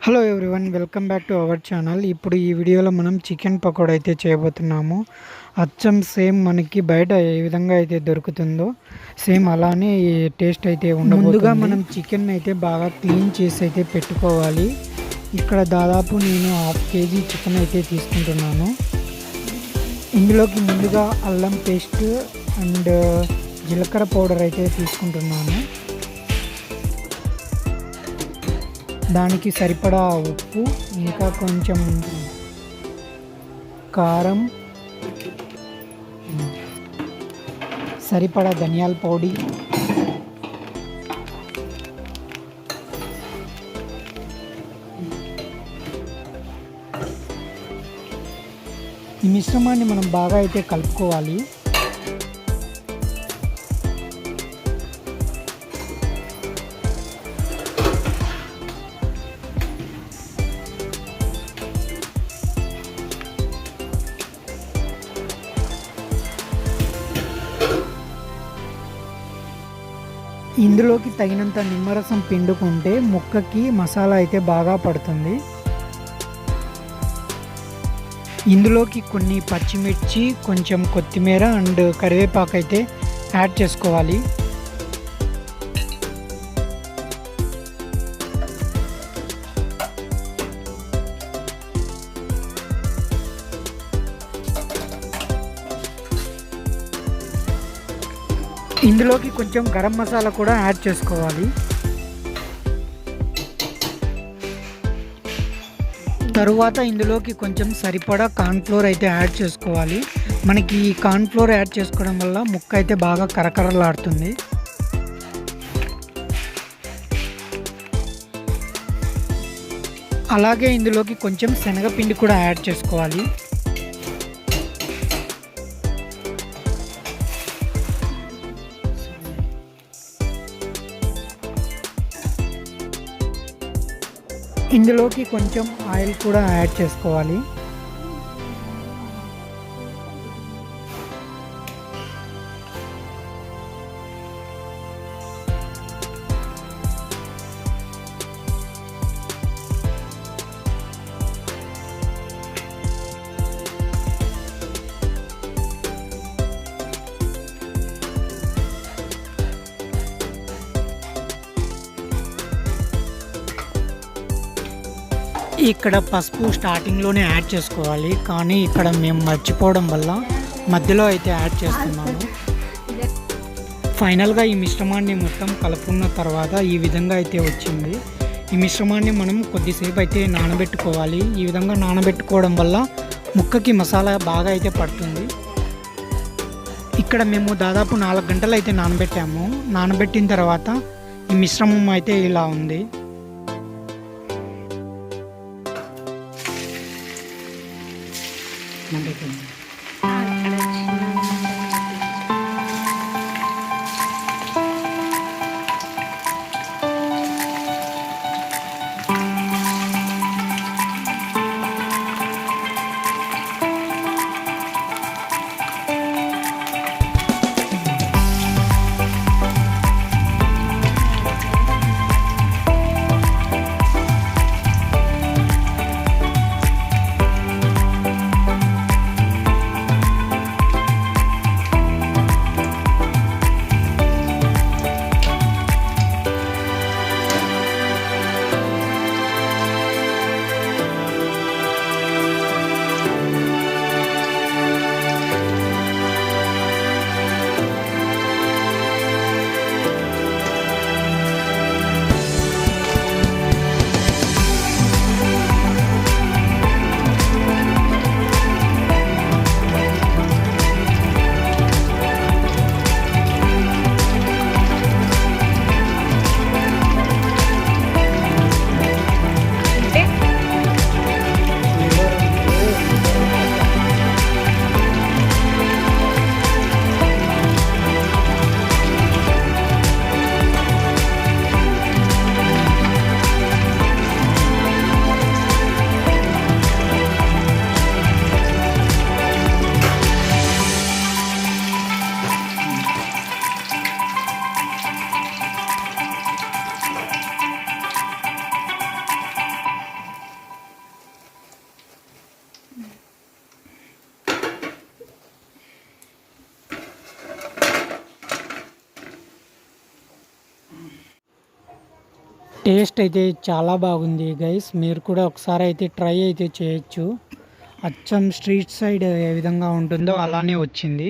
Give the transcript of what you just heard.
Hello everyone, welcome back to our channel. ఇప్పుడు ఈ వీడియోలో మనం చికెన్ పకోడా అయితే చేయబోతున్నాము. అచ్చం సేమ్ మనకి బయట ఏ విధంగా అయితే దొరుకుతుందో సేమ్ అలానే ఈ టేస్ట్ అయితే ఉండబోతుంది. ముందుగా మనం చికెన్ అయితే బాగా క్లీన్ చేసి అయితే పెట్టుకోవాలి. ఇక్కడ దాదాపు నేను 1/2 kg చికెన్ అయితే తీసుకుంటున్నాను. ఇందులోకి ముందుగా అల్లం పేస్ట్ అండ్ జీలకర్ర పౌడర్ అయితే తీసుకుంటున్నాను. దానికి సరిపడా ఉప్పు, ఇంకా కొంచెం కారం, సరిపడా ధనియాల పొడి, ఈ మిశ్రమాన్ని మనం బాగా అయితే కలుపుకోవాలి. ఇందులోకి తగినంత నిమ్మరసం పిండుకుంటే ముక్కకి మసాలా అయితే బాగా పడుతుంది. ఇందులోకి కొన్ని పచ్చిమిర్చి, కొంచెం కొత్తిమీర అండ్ కరివేపాకు అయితే యాడ్ చేసుకోవాలి. ఇందులోకి కొంచెం గరం మసాలా కూడా యాడ్ చేసుకోవాలి. తరువాత ఇందులోకి కొంచెం సరిపడా కార్న్ఫ్లోర్ అయితే యాడ్ చేసుకోవాలి. మనకి ఈ కార్న్ఫ్లోర్ యాడ్ చేసుకోవడం వల్ల ముక్క అయితే బాగా కరకరలాడుతుంది. అలాగే ఇందులోకి కొంచెం శనగపిండి కూడా యాడ్ చేసుకోవాలి. ఇందులోకి కొంచెం ఆయిల్ కూడా యాడ్ చేసుకోవాలి. ఇక్కడ పసుపు స్టార్టింగ్లోనే యాడ్ చేసుకోవాలి, కానీ ఇక్కడ మేము మర్చిపోవడం వల్ల మధ్యలో అయితే యాడ్ చేస్తున్నాము. ఫైనల్గా ఈ మిశ్రమాన్ని మొత్తం కలుపుకున్న తర్వాత ఈ విధంగా అయితే వచ్చింది. ఈ మిశ్రమాన్ని మనం కొద్దిసేపు అయితే నానబెట్టుకోవాలి. ఈ విధంగా నానబెట్టుకోవడం వల్ల ముక్కకి మసాలా బాగా అయితే పడుతుంది. ఇక్కడ మేము దాదాపు 4 గంటలు అయితే నానబెట్టాము. నానబెట్టిన తర్వాత ఈ మిశ్రమం అయితే ఇలా ఉంది. టేస్ట్ అయితే చాలా బాగుంది గైస్. మీరు కూడా ఒకసారి అయితే ట్రై అయితే చేయొచ్చు. అచ్చం స్ట్రీట్ సైడ్ ఏ విధంగా ఉంటుందో అలానే వచ్చింది.